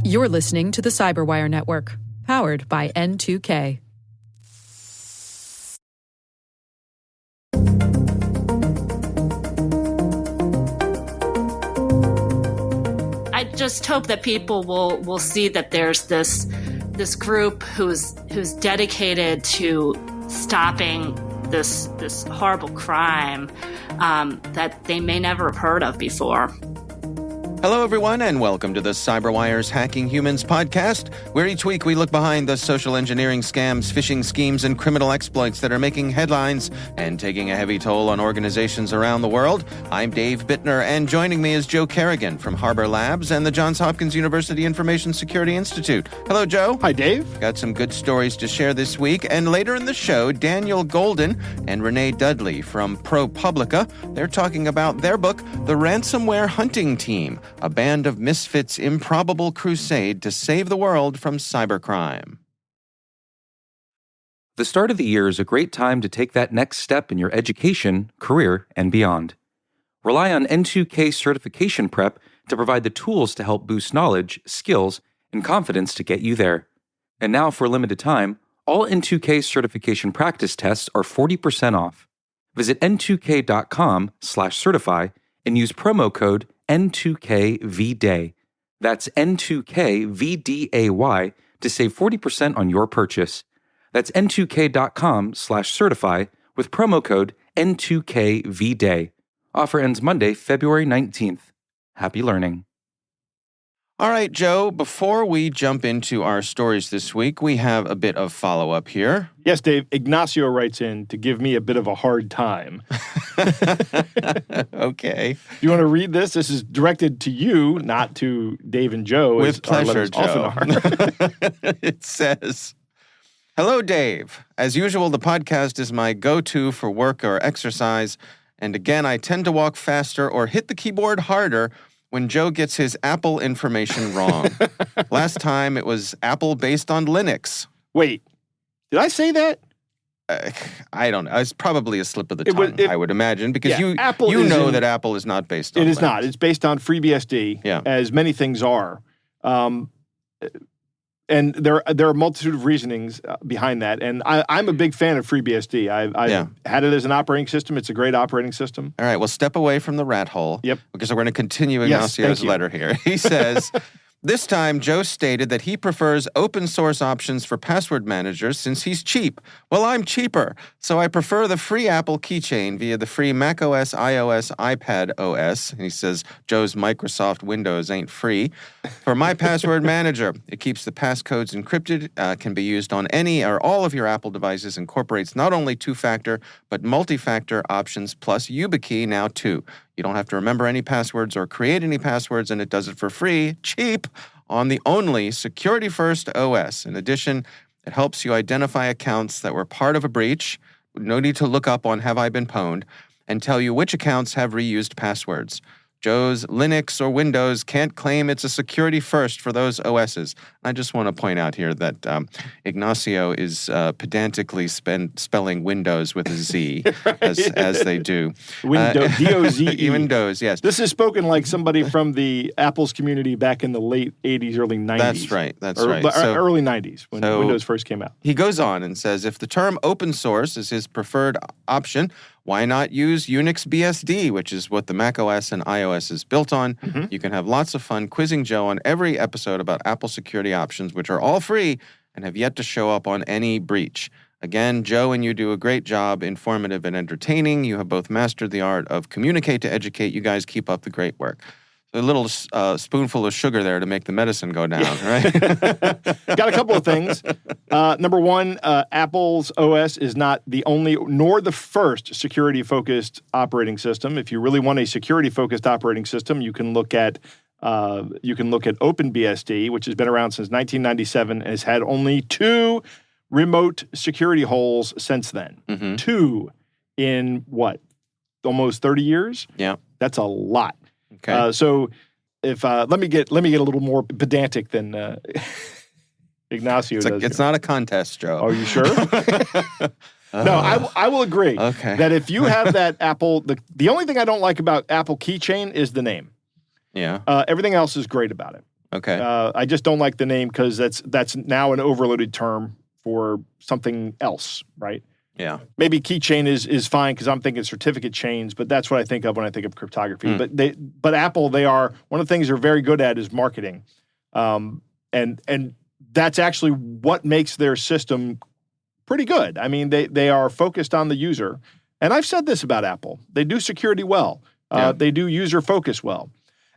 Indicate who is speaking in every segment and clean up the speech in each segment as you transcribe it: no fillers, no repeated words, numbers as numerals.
Speaker 1: You're listening to the Cyberwire Network, powered by N2K.
Speaker 2: I just hope that people will see that there's this group who's dedicated to stopping this horrible crime that they may never have heard of before.
Speaker 3: Hello, everyone, and welcome to the CyberWire's Hacking Humans podcast, where each week we look behind the social engineering scams, phishing schemes, and criminal exploits that are making headlines and taking a heavy toll on organizations around the world. I'm Dave Bittner, and joining me is Joe Kerrigan from Harbor Labs and the Johns Hopkins University Information Security Institute. Hello, Joe.
Speaker 4: Hi, Dave.
Speaker 3: Got some good stories to share this week, and later in the show, Daniel Golden and Renee Dudley from ProPublica. They're talking about their book, The Ransomware Hunting Team, a band of misfits' improbable crusade to save the world from cybercrime.
Speaker 5: The start of the year is a great time to take that next step in your education, career, and beyond. Rely on N2K certification prep to provide the tools to help boost knowledge, skills, and confidence to get you there. And now, for a limited time, all N2K certification practice tests are 40% off. Visit n2k.com/certify and use promo code N2KVDAY. That's N2KVDAY to save 40% on your purchase. That's N2K.com/certify with promo code N2KVDAY. Offer ends Monday, February 19th. Happy learning.
Speaker 3: All right, Joe, before we jump into our stories this week, we have a bit of follow-up here.
Speaker 4: Yes, Dave. Ignacio writes in to give me a bit of a hard time.
Speaker 3: Okay.
Speaker 4: You want to read this? This is directed to you, not to Dave and Joe.
Speaker 3: With pleasure, Joe.
Speaker 4: Often are.
Speaker 3: It says, "Hello, Dave. As usual, the podcast is my go-to for work or exercise. And again, I tend to walk faster or hit the keyboard harder when Joe gets his Apple information wrong. Last time it was Apple based on Linux."
Speaker 4: Wait, did I say that?
Speaker 3: I don't know. It's probably a slip of the tongue, I would imagine, because you know that Apple is not based on Linux.
Speaker 4: It is not. It's based on FreeBSD, as many things are. And there are a multitude of reasonings behind that. And I'm a big fan of FreeBSD. I've had it as an operating system. It's a great operating system.
Speaker 3: All right, well, step away from the rat hole.
Speaker 4: Yep.
Speaker 3: Because we're going to continue Ignacio's letter here. He says, "This time, Joe stated that he prefers open source options for password managers since he's cheap. Well, I'm cheaper, so I prefer the free Apple keychain via the free macOS, iOS, iPad OS." And he says, Joe's Microsoft Windows ain't free. "For my password manager, it keeps the passcodes encrypted, can be used on any or all of your Apple devices, incorporates not only two-factor, but multi-factor options, plus YubiKey now too. You don't have to remember any passwords or create any passwords, and it does it for free, cheap, on the only security-first OS. In addition, it helps you identify accounts that were part of a breach, no need to look up on Have I Been Pwned, and tell you which accounts have reused passwords. Joe's Linux or Windows can't claim it's a security first for those OSs." I just want to point out here that Ignacio is pedantically spelling Windows with a Z,
Speaker 4: right.
Speaker 3: as they do.
Speaker 4: Windows, D-O-Z-E.
Speaker 3: Windows, yes.
Speaker 4: This is spoken like somebody from the Apple's community back in the late 80s, early 90s.
Speaker 3: That's right.
Speaker 4: Early 90s, when Windows first came out.
Speaker 3: He goes on and says, if the term open source is his preferred option, why not use Unix BSD, which is what the macOS and iOS is built on? Mm-hmm. You can have lots of fun quizzing Joe on every episode about Apple security options, which are all free and have yet to show up on any breach. Again, Joe and you do a great job, informative and entertaining. You have both mastered the art of communicate to educate. You guys keep up the great work. A little spoonful of sugar there to make the medicine go down, right?
Speaker 4: Got a couple of things. Number one, Apple's OS is not the only nor the first security-focused operating system. If you really want a security-focused operating system, you can look at OpenBSD, which has been around since 1997 and has had only 2 remote security holes since then. Mm-hmm. 2 in what? Almost 30 years?
Speaker 3: Yeah.
Speaker 4: That's a lot.
Speaker 3: Okay.
Speaker 4: So if let me get a little more pedantic than Ignacio does.
Speaker 3: It's not a contest, Joe.
Speaker 4: Are you sure? No, I will agree that if you have that Apple, the only thing I don't like about Apple Keychain is the name.
Speaker 3: Yeah.
Speaker 4: Everything else is great about it.
Speaker 3: Okay.
Speaker 4: I just don't like the name because that's now an overloaded term for something else, right?
Speaker 3: Yeah.
Speaker 4: Maybe keychain is fine because I'm thinking certificate chains, but that's what I think of when I think of cryptography. But Apple, one of the things they're very good at is marketing, and that's actually what makes their system pretty good. I mean, they are focused on the user, and I've said this about Apple: they do security well, they do user focus well.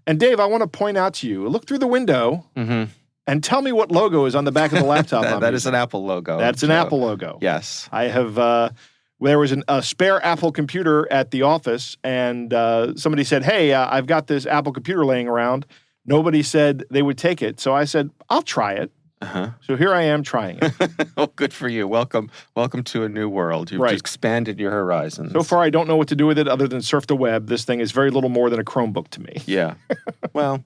Speaker 4: And Dave, I want to point out to you: look through the window.
Speaker 3: Mm-hmm.
Speaker 4: And tell me what logo is on the back of the laptop.
Speaker 3: That is an Apple logo.
Speaker 4: That's an Apple logo.
Speaker 3: Yes.
Speaker 4: I have, there was a spare Apple computer at the office, and somebody said, hey, I've got this Apple computer laying around. Nobody said they would take it. So I said, I'll try it.
Speaker 3: Uh-huh.
Speaker 4: So here I am trying it.
Speaker 3: Well, good for you. Welcome to a new world. You've expanded your horizons.
Speaker 4: So far, I don't know what to do with it other than surf the web. This thing is very little more than a Chromebook to me.
Speaker 3: Yeah. Well,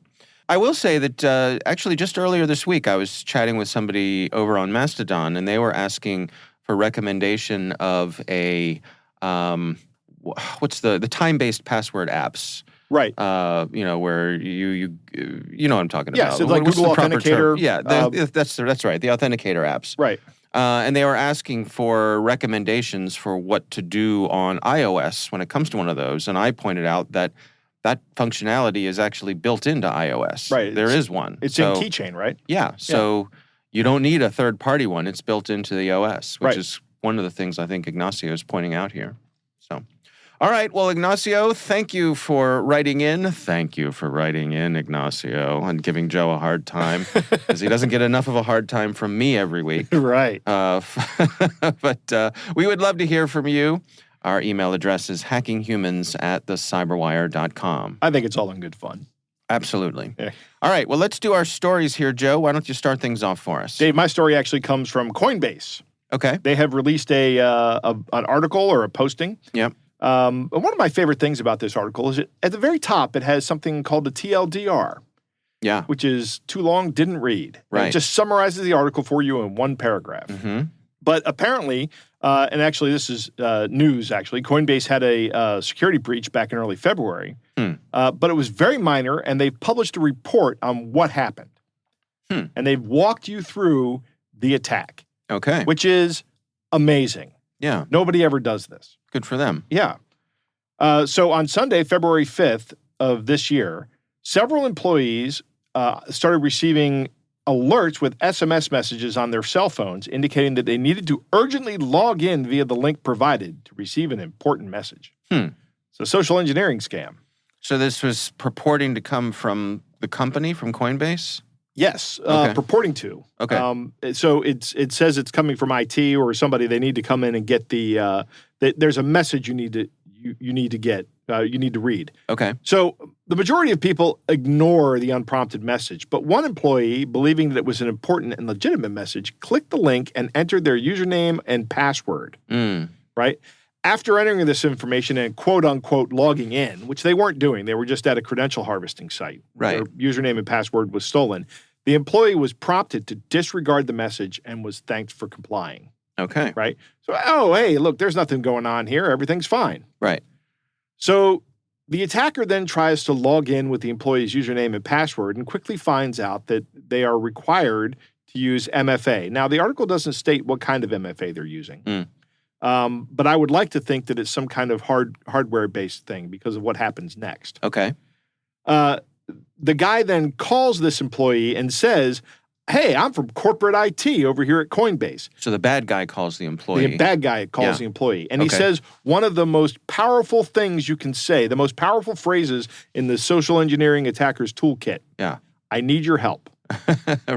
Speaker 3: I will say that actually just earlier this week, I was chatting with somebody over on Mastodon, and they were asking for recommendation of a, what's the time-based password apps.
Speaker 4: Right.
Speaker 3: Where you know what I'm talking about.
Speaker 4: Yeah, so like
Speaker 3: What's
Speaker 4: Google
Speaker 3: the proper term?
Speaker 4: Authenticator.
Speaker 3: Yeah, that's right, the Authenticator apps.
Speaker 4: Right.
Speaker 3: And they were asking for recommendations for what to do on iOS when it comes to one of those. And I pointed out that functionality is actually built into iOS.
Speaker 4: Right.
Speaker 3: There is one.
Speaker 4: It's in Keychain, right?
Speaker 3: Yeah. So you don't need a third-party one. It's built into the OS, which is one of the things I think Ignacio is pointing out here. So, all right. Well, Ignacio, thank you for writing in. Thank you for writing in, Ignacio, and giving Joe a hard time because he doesn't get enough of a hard time from me every week.
Speaker 4: Right.
Speaker 3: But we would love to hear from you. Our email address is hackinghumans@thecyberwire.com.
Speaker 4: I think it's all in good fun.
Speaker 3: Absolutely.
Speaker 4: Yeah.
Speaker 3: All right. Well, let's do our stories here, Joe. Why don't you start things off for us?
Speaker 4: Dave, my story actually comes from Coinbase.
Speaker 3: Okay.
Speaker 4: They have released an article or a posting.
Speaker 3: Yep.
Speaker 4: One of my favorite things about this article is at the very top, it has something called the TLDR.
Speaker 3: Yeah.
Speaker 4: Which is too long, didn't read.
Speaker 3: Right.
Speaker 4: It just summarizes the article for you in one paragraph.
Speaker 3: Mm-hmm.
Speaker 4: But apparently, and actually this is news, actually, Coinbase had a security breach back in early February. But it was very minor, and they've published a report on what happened. And they've walked you through the attack.
Speaker 3: Okay.
Speaker 4: Which is amazing.
Speaker 3: Yeah.
Speaker 4: Nobody ever does this.
Speaker 3: Good for them.
Speaker 4: Yeah. So on Sunday, February 5th of this year, several employees started receiving alerts with SMS messages on their cell phones indicating that they needed to urgently log in via the link provided to receive an important message. So social engineering scam.
Speaker 3: So this was purporting to come from the company, from Coinbase?
Speaker 4: Yes,
Speaker 3: Okay.
Speaker 4: purporting to.
Speaker 3: Okay.
Speaker 4: So it says it's coming from IT or somebody. They need to come in and get there's a message you need to get. You need to read.
Speaker 3: Okay.
Speaker 4: So the majority of people ignore the unprompted message, but one employee, believing that it was an important and legitimate message, clicked the link and entered their username and password. Right? After entering this information and quote-unquote logging in, which they weren't doing, they were just at a credential harvesting site.
Speaker 3: Right.
Speaker 4: Their username and password was stolen. The employee was prompted to disregard the message and was thanked for complying.
Speaker 3: Okay.
Speaker 4: Right? So, hey, look, there's nothing going on here. Everything's fine.
Speaker 3: Right.
Speaker 4: So the attacker then tries to log in with the employee's username and password and quickly finds out that they are required to use MFA. Now, the article doesn't state what kind of MFA they're using. But I would like to think that it's some kind of hardware-based thing because of what happens next.
Speaker 3: Okay.
Speaker 4: The guy then calls this employee and says, hey, I'm from corporate IT over here at Coinbase.
Speaker 3: So the bad guy calls the employee.
Speaker 4: The bad guy calls the employee. And he
Speaker 3: Okay.
Speaker 4: says one of the most powerful things you can say, the most powerful phrases in the social engineering attacker's toolkit.
Speaker 3: Yeah.
Speaker 4: I need your help.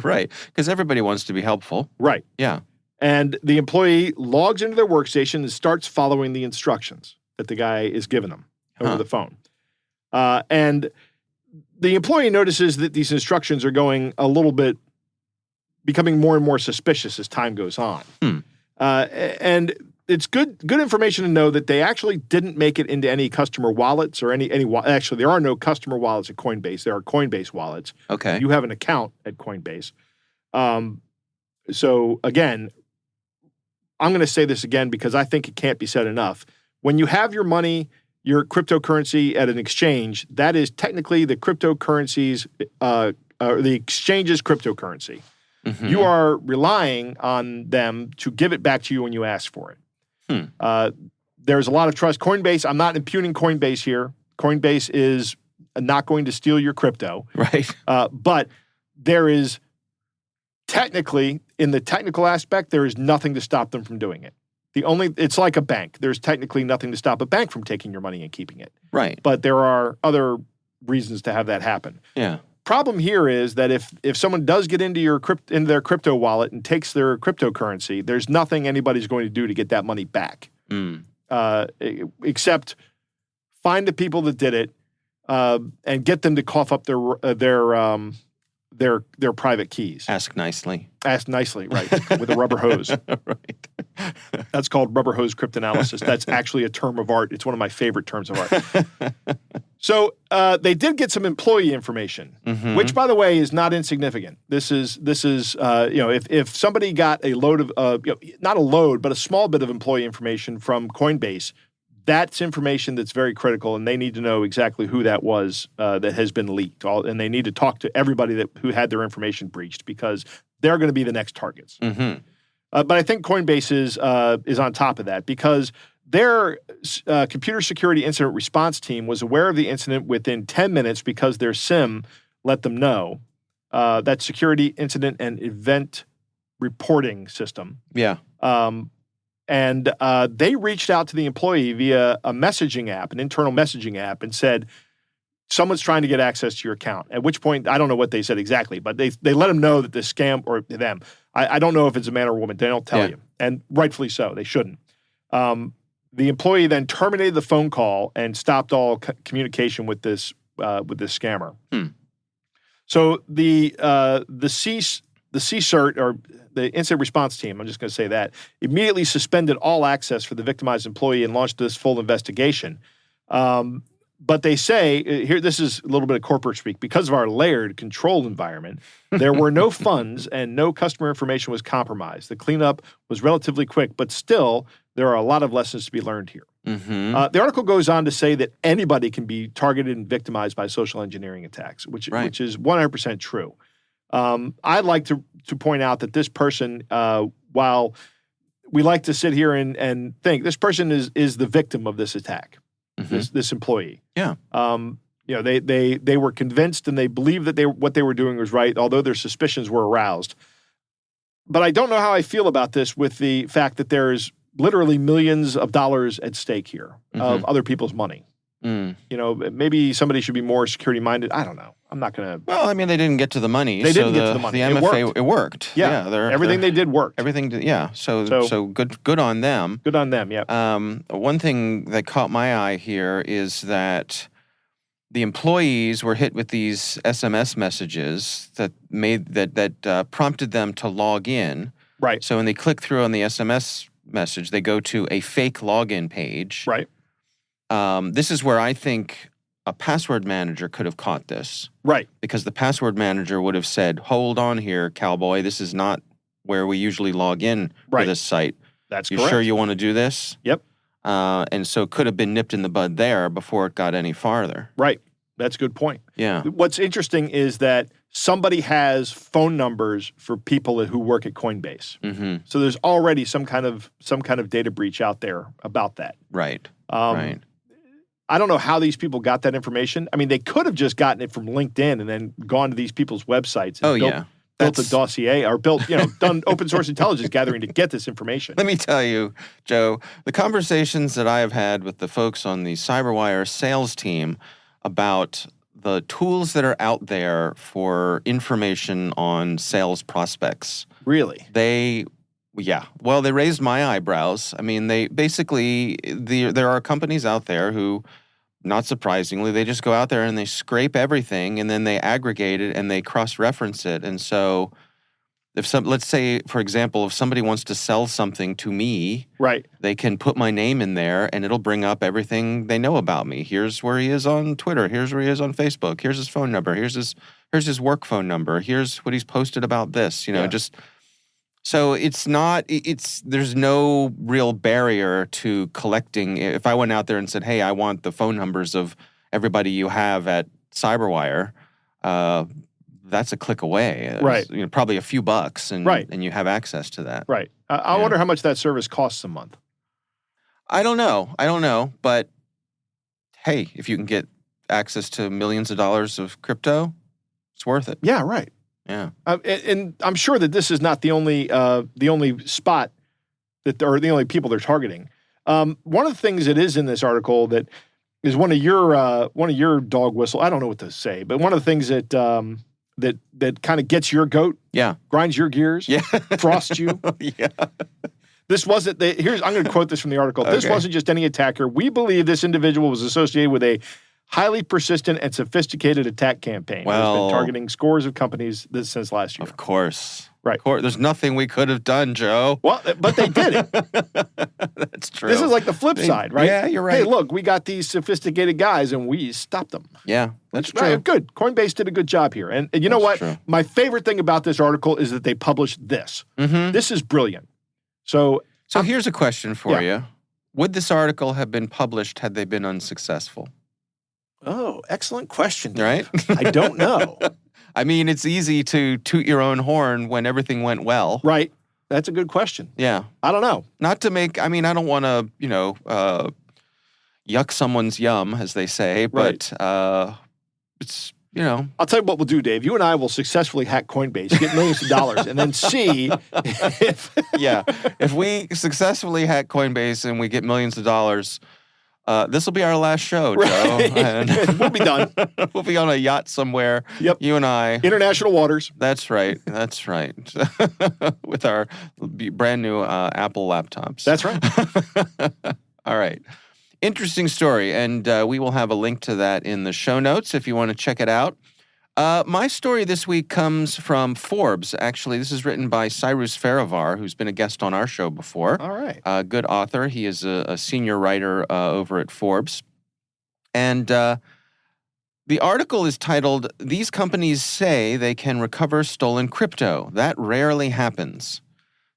Speaker 3: Right. Because everybody wants to be helpful.
Speaker 4: Right.
Speaker 3: Yeah.
Speaker 4: And the employee logs into their workstation and starts following the instructions that the guy is giving them over the phone. And the employee notices that these instructions are going a little bit, becoming more and more suspicious as time goes on. And it's good information to know that they actually didn't make it into any customer wallets or actually, there are no customer wallets at Coinbase. There are Coinbase wallets.
Speaker 3: Okay.
Speaker 4: You have an account at Coinbase. So again, I'm going to say this again because I think it can't be said enough. When you have your money, your cryptocurrency at an exchange, that is technically the cryptocurrency's, the exchange's cryptocurrency. Mm-hmm. You are relying on them to give it back to you when you ask for it. There's a lot of trust. Coinbase, I'm not impugning Coinbase here. Coinbase is not going to steal your crypto.
Speaker 3: Right.
Speaker 4: But there is technically, in the technical aspect, there is nothing to stop them from doing it. It's like a bank. There's technically nothing to stop a bank from taking your money and keeping it.
Speaker 3: Right.
Speaker 4: But there are other reasons to have that happen.
Speaker 3: Yeah.
Speaker 4: Problem here is that if someone does get into their crypto wallet and takes their cryptocurrency, there's nothing anybody's going to do to get that money back, except find the people that did it and get them to cough up their private keys.
Speaker 3: Ask nicely.
Speaker 4: Ask nicely, right, with a rubber hose.
Speaker 3: Right.
Speaker 4: That's called rubber hose cryptanalysis. That's actually a term of art. It's one of my favorite terms of art. So they did get some employee information, which, by the way, is not insignificant. This is if somebody got a load of not a load, but a small bit of employee information from Coinbase, that's information that's very critical, and they need to know exactly who that was that has been leaked. And they need to talk to everybody who had their information breached, because they're going to be the next targets. But I think Coinbase is on top of that, because their computer security incident response team was aware of the incident within 10 minutes because their SIM let them know. That security incident and event reporting system.
Speaker 3: Yeah.
Speaker 4: And they reached out to the employee via a messaging app, an internal messaging app, and said, someone's trying to get access to your account. At which point, I don't know what they said exactly, but they let them know that the scam, or them, I don't know if it's a man or a woman, they don't tell you. And rightfully so, they shouldn't. The employee then terminated the phone call and stopped all communication with this scammer. So the CSIRT, or the incident response team, I'm just going to say that, immediately suspended all access for the victimized employee and launched this full investigation. But they say, here, this is a little bit of corporate speak, because of our layered, controlled environment, there were no funds and no customer information was compromised. The cleanup was relatively quick, but still, there are a lot of lessons to be learned here. The article goes on to say that anybody can be targeted and victimized by social engineering attacks, which is 100% true. I'd like to point out that this person, while we like to sit here and think, this person is the victim of this attack, this employee.
Speaker 3: Yeah.
Speaker 4: They were convinced and they believed that what they were doing was right, although their suspicions were aroused. But I don't know how I feel about this, with the fact that there's literally millions of dollars at stake here of other people's money. Maybe somebody should be more security-minded. I don't know. I'm not going to...
Speaker 3: Well, I mean, they didn't get to the money.
Speaker 4: They didn't get to the money.
Speaker 3: The MFA, it worked.
Speaker 4: Yeah, everything they did worked.
Speaker 3: Everything, yeah. So good on them.
Speaker 4: Good on them, yeah.
Speaker 3: One thing that caught my eye here is that the employees were hit with these SMS messages that prompted them to log in.
Speaker 4: Right.
Speaker 3: So when they click through on the SMS message, they go to a fake login page.
Speaker 4: Right.
Speaker 3: This is where I think a password manager could have caught this.
Speaker 4: Right.
Speaker 3: Because the password manager would have said, hold on here, cowboy, this is not where we usually log in for this site.
Speaker 4: That's
Speaker 3: you
Speaker 4: correct.
Speaker 3: Sure you want to do this?
Speaker 4: Yep.
Speaker 3: And so it could have been nipped in the bud there before it got any farther.
Speaker 4: Right. That's a good point.
Speaker 3: Yeah.
Speaker 4: What's interesting is that somebody has phone numbers for people who work at Coinbase. So there's already some kind of data breach out there about that.
Speaker 3: Right. Right.
Speaker 4: I don't know how these people got that information. I mean, they could have just gotten it from LinkedIn and then gone to these people's websites and built a dossier, or done open source intelligence gathering to get this information.
Speaker 3: Let me tell you, Joe, the conversations that I have had with the folks on the CyberWire sales team about the tools that are out there for information on sales prospects.
Speaker 4: Really?
Speaker 3: Well, they raised my eyebrows. I mean, they basically, there are companies out there who, not surprisingly, they just go out there and they scrape everything and then they aggregate it and they cross-reference it. And so let's say, for example, if somebody wants to sell something to me,
Speaker 4: right,
Speaker 3: they can put my name in there and it'll bring up everything they know about me. Here's where he is on Twitter. Here's where he is on Facebook. Here's his phone number. Here's his work phone number. Here's what he's posted about this, just... So there's no real barrier to collecting. If I went out there and said, hey, I want the phone numbers of everybody you have at Cyberwire, that's a click away.
Speaker 4: Right.
Speaker 3: It's, probably a few bucks, and you have access to that.
Speaker 4: Right. I wonder how much that service costs a month.
Speaker 3: I don't know. But hey, if you can get access to millions of dollars of crypto, it's worth it.
Speaker 4: Yeah, right.
Speaker 3: Yeah.
Speaker 4: And I'm sure that this is not the only spot or the only people they're targeting. One of the things that is in this article that is one of your dog whistle. I don't know what to say, but one of the things that that kind of gets your goat, grinds your gears, frosts you.
Speaker 3: Yeah.
Speaker 4: This wasn't I'm going to quote this from the article. This wasn't just any attacker. We believe this individual was associated with a highly persistent and sophisticated attack campaign. Well, has been targeting scores of companies since last year.
Speaker 3: Of course.
Speaker 4: Right.
Speaker 3: Of course. There's nothing we could have done, Joe.
Speaker 4: Well, but they did it.
Speaker 3: That's true.
Speaker 4: This is like the flip side, right?
Speaker 3: Yeah, you're right.
Speaker 4: Hey, look, we got these sophisticated guys and we stopped them.
Speaker 3: Yeah, that's true.
Speaker 4: Right, good. Coinbase did a good job here. And you know what?
Speaker 3: True.
Speaker 4: My favorite thing about this article is that they published this. Mm-hmm. This is brilliant. So
Speaker 3: here's a question for you. Would this article have been published had they been unsuccessful?
Speaker 4: Oh, excellent question, Dave.
Speaker 3: Right?
Speaker 4: I don't know.
Speaker 3: I mean, it's easy to toot your own horn when everything went well.
Speaker 4: Right. That's a good question.
Speaker 3: Yeah.
Speaker 4: I don't know.
Speaker 3: Not to make, I don't want to, yuck someone's yum, as they say, but it's,
Speaker 4: I'll tell you what we'll do, Dave. You and I will successfully hack Coinbase, get millions of dollars, and then see if...
Speaker 3: If we successfully hack Coinbase and we get millions of dollars... this will be our last show, Joe.
Speaker 4: Right.
Speaker 3: And
Speaker 4: we'll be done.
Speaker 3: We'll be on a yacht somewhere.
Speaker 4: Yep.
Speaker 3: You and I.
Speaker 4: International waters.
Speaker 3: That's right. That's right. With our brand new Apple laptops.
Speaker 4: That's right.
Speaker 3: All right. Interesting story. And we will have a link to that in the show notes if you want to check it out. My story this week comes from Forbes. Actually, this is written by Cyrus Farivar, who's been a guest on our show before.
Speaker 4: All right.
Speaker 3: Good author. He is a senior writer over at Forbes. And the article is titled, "These Companies Say They Can Recover Stolen Crypto. That Rarely Happens."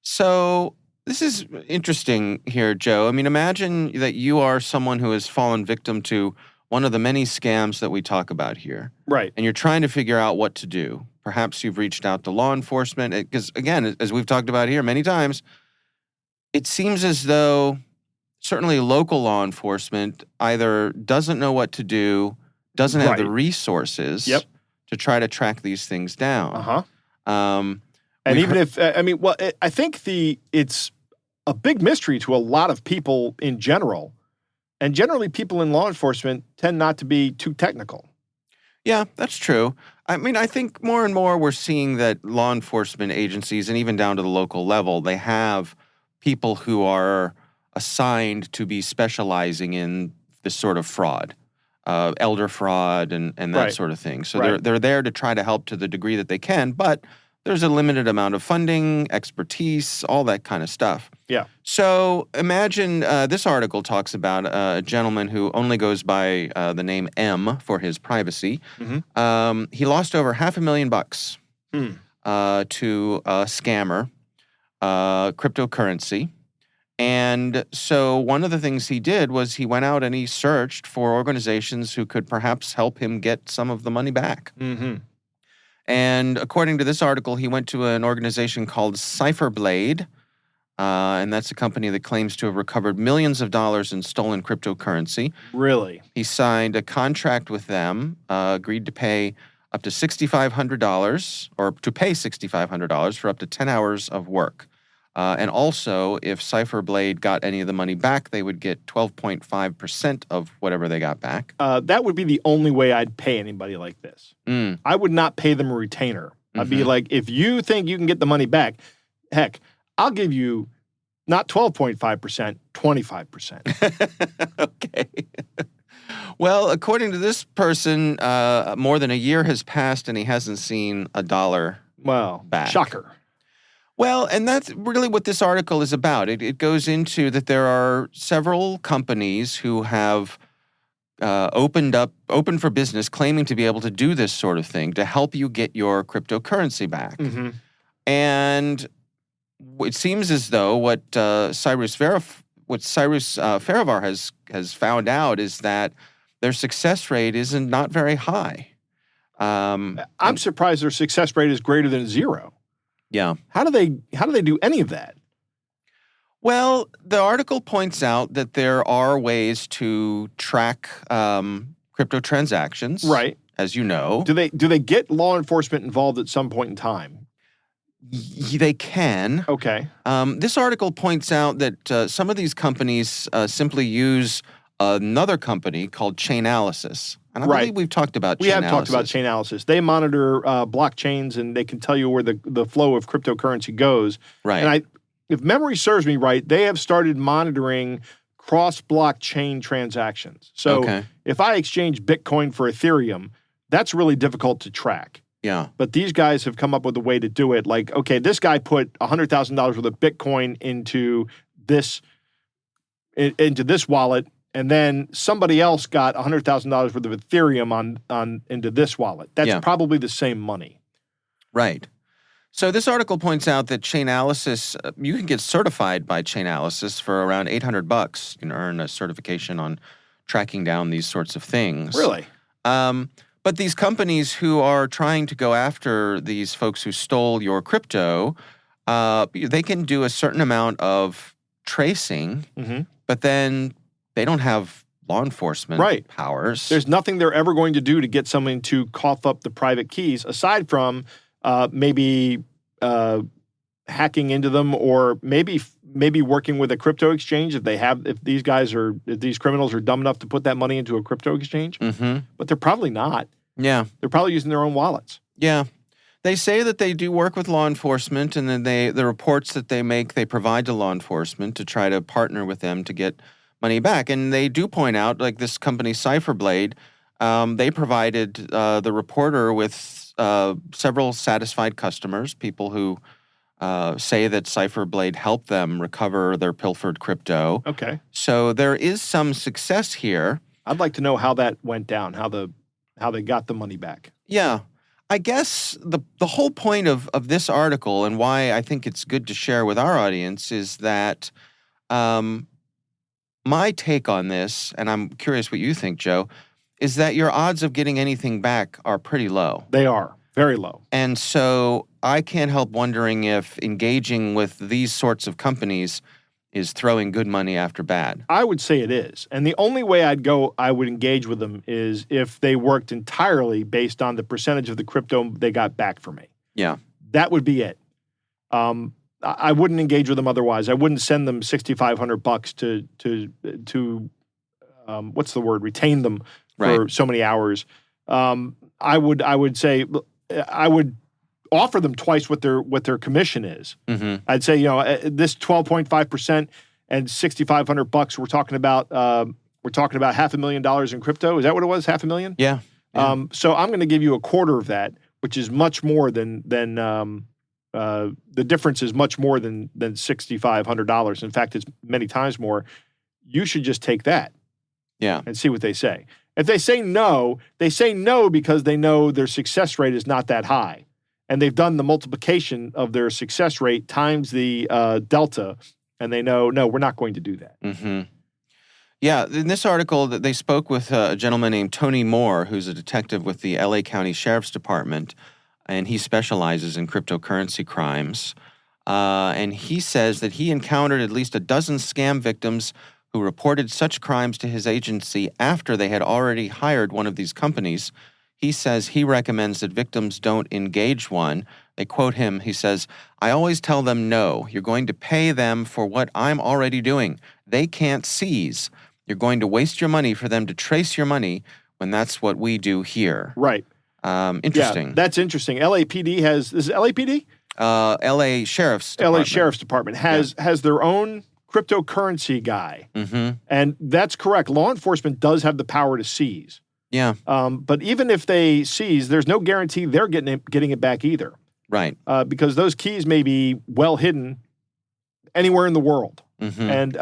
Speaker 3: So this is interesting here, Joe. Imagine that you are someone who has fallen victim to one of the many scams that we talk about here.
Speaker 4: Right.
Speaker 3: And you're trying to figure out what to do. Perhaps you've reached out to law enforcement. Because, again, as we've talked about here many times, it seems as though certainly local law enforcement either doesn't know what to do, doesn't have the resources to try to track these things down.
Speaker 4: Uh-huh. And even I think it's a big mystery to a lot of people in general. And generally, people in law enforcement tend not to be too technical.
Speaker 3: Yeah, that's true. I think more and more we're seeing that law enforcement agencies, and even down to the local level, they have people who are assigned to be specializing in this sort of fraud, elder fraud and that sort of thing. So they're there to try to help to the degree that they can, but there's a limited amount of funding, expertise, all that kind of stuff.
Speaker 4: Yeah.
Speaker 3: So imagine this article talks about a gentleman who only goes by the name M for his privacy. Mm-hmm. He lost over $500,000 to a scammer, cryptocurrency. And so one of the things he did was he went out and he searched for organizations who could perhaps help him get some of the money back.
Speaker 4: Mm-hmm.
Speaker 3: And according to this article, he went to an organization called Cyberblade, and that's a company that claims to have recovered millions of dollars in stolen cryptocurrency.
Speaker 4: Really?
Speaker 3: He signed a contract with them, agreed to pay up to $6,500, or to pay $6,500 for up to 10 hours of work. And also, if Cyberblade got any of the money back, they would get 12.5% of whatever they got back.
Speaker 4: That would be the only way I'd pay anybody like this. I would not pay them a retainer. I'd be like, if you think you can get the money back, heck, I'll give you not 12.5%, 25%.
Speaker 3: Okay. Well, according to this person, more than a year has passed and he hasn't seen a dollar back.
Speaker 4: Shocker.
Speaker 3: Well, and that's really what this article is about. It goes into that there are several companies who have opened for business, claiming to be able to do this sort of thing to help you get your cryptocurrency back.
Speaker 4: Mm-hmm.
Speaker 3: And it seems as though what Cyrus Farivar has found out is that their success rate isn't not very high.
Speaker 4: I'm surprised their success rate is greater than 0.
Speaker 3: Yeah.
Speaker 4: How do they do any of that?
Speaker 3: Well, the article points out that there are ways to track crypto transactions.
Speaker 4: Right.
Speaker 3: As you know.
Speaker 4: Do they get law enforcement involved at some point in time?
Speaker 3: They can.
Speaker 4: Okay.
Speaker 3: This article points out that some of these companies simply use another company called Chainalysis. And I believe we've talked about Chainalysis.
Speaker 4: We have talked about Chainalysis. They monitor blockchains, and they can tell you where the flow of cryptocurrency goes.
Speaker 3: Right.
Speaker 4: And if memory serves me right, they have started monitoring cross-blockchain transactions. So if I exchange Bitcoin for Ethereum, that's really difficult to track.
Speaker 3: Yeah.
Speaker 4: But these guys have come up with a way to do it. Like, okay, this guy put $100,000 worth of Bitcoin into this wallet, and then somebody else got $100,000 worth of Ethereum on into this wallet. That's probably the same money.
Speaker 3: Right. So this article points out that Chainalysis, you can get certified by Chainalysis for around $800. You can earn a certification on tracking down these sorts of things.
Speaker 4: Really?
Speaker 3: But these companies who are trying to go after these folks who stole your crypto, they can do a certain amount of tracing, but then they don't have law enforcement powers.
Speaker 4: There's nothing they're ever going to do to get someone to cough up the private keys, aside from maybe hacking into them, or maybe working with a crypto exchange if these criminals are dumb enough to put that money into a crypto exchange. But they're probably not.
Speaker 3: Yeah.
Speaker 4: They're probably using their own wallets.
Speaker 3: Yeah. They say that they do work with law enforcement, and then the reports that they make, they provide to law enforcement to try to partner with them to get money back. And they do point out, like this company Cyberblade, they provided the reporter with several satisfied customers, people who say that Cyberblade helped them recover their pilfered crypto.
Speaker 4: Okay.
Speaker 3: So there is some success here.
Speaker 4: I'd like to know how that went down, how they got the money back.
Speaker 3: Yeah. I guess the whole point of this article, and why I think it's good to share with our audience, is that my take on this, and I'm curious what you think, Joe, is that your odds of getting anything back are pretty low.
Speaker 4: They are. Very low.
Speaker 3: And so I can't help wondering if engaging with these sorts of companies is throwing good money after bad.
Speaker 4: I would say it is. And the only way I would engage with them is if they worked entirely based on the percentage of the crypto they got back for me.
Speaker 3: Yeah.
Speaker 4: That would be it. I wouldn't engage with them otherwise. I wouldn't send them $6,500 to what's the word? Retain them for so many hours. I would say I would offer them twice what their commission is. I'd say, this 12.5% and $6,500. We're talking about $500,000 in crypto. Is that what it was? $500,000?
Speaker 3: Yeah.
Speaker 4: So I'm going to give you a quarter of that, which is much more than the difference is much more than $6,500. In fact, it's many times more. You should just take that.
Speaker 3: Yeah.
Speaker 4: And see what they say. If they say no because they know their success rate is not that high. And they've done the multiplication of their success rate times the delta, and they know, no, we're not going to do that.
Speaker 3: Yeah, in this article, they spoke with a gentleman named Tony Moore, who's a detective with the LA County Sheriff's Department, and he specializes in cryptocurrency crimes. And he says that he encountered at least a dozen scam victims who reported such crimes to his agency after they had already hired one of these companies. He says he recommends that victims don't engage one. They quote him. He says, "I always tell them no. You're going to pay them for what I'm already doing. They can't seize. You're going to waste your money for them to trace your money when that's what we do here."
Speaker 4: Right.
Speaker 3: Interesting.
Speaker 4: Yeah, that's interesting. LAPD this is LAPD?
Speaker 3: LA Sheriff's Department.
Speaker 4: LA Sheriff's Department has their own cryptocurrency guy. And that's correct. Law enforcement does have the power to seize.
Speaker 3: Yeah.
Speaker 4: But even if they seize, there's no guarantee they're getting it back either.
Speaker 3: Right.
Speaker 4: Because those keys may be well hidden anywhere in the world. And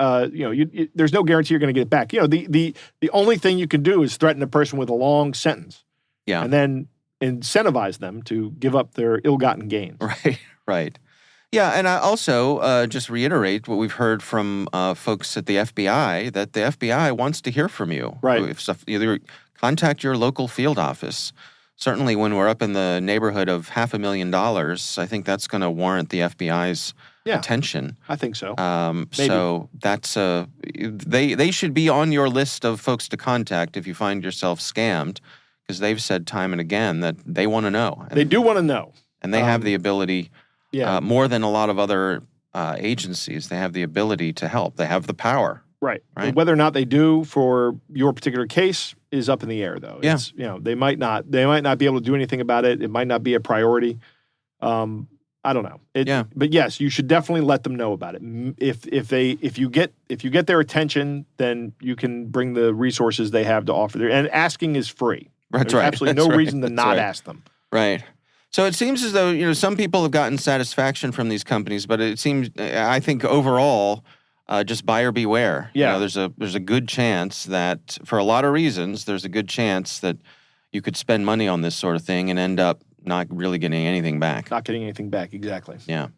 Speaker 4: there's no guarantee you're going to get it back. The only thing you can do is threaten a person with a long sentence.
Speaker 3: Yeah.
Speaker 4: And then incentivize them to give up their ill-gotten gains.
Speaker 3: Right. Yeah, and I also just reiterate what we've heard from folks at the FBI, that the FBI wants to hear from you.
Speaker 4: Right.
Speaker 3: If stuff, either contact your local field office. Certainly when we're up in the neighborhood of $500,000, I think that's going to warrant the FBI's attention.
Speaker 4: I think so.
Speaker 3: So that's they should be on your list of folks to contact if you find yourself scammed, because they've said time and again that they want to know.
Speaker 4: They do want to know.
Speaker 3: And they have the ability, more than a lot of other agencies, they have the ability to help. They have the power.
Speaker 4: Right. Whether or not they do for your particular case is up in the air, though.
Speaker 3: Yeah.
Speaker 4: They might not be able to do anything about it. It might not be a priority. I don't know. But yes, you should definitely let them know about it. If you get their attention, then you can bring the resources they have to offer there. And asking is free.
Speaker 3: That's
Speaker 4: There's
Speaker 3: right.
Speaker 4: absolutely no reason to not ask them.
Speaker 3: Right. So it seems as though, some people have gotten satisfaction from these companies, but it seems, I think overall, just buyer beware.
Speaker 4: Yeah.
Speaker 3: There's a good chance that, for a lot of reasons, there's a good chance that you could spend money on this sort of thing and end up not really getting anything back.
Speaker 4: Not getting anything back, exactly.
Speaker 3: Yeah.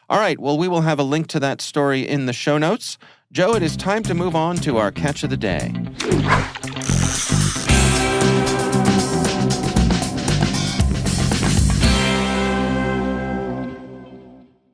Speaker 3: All right. Well, we will have a link to that story in the show notes. Joe, it is time to move on to our catch of the day.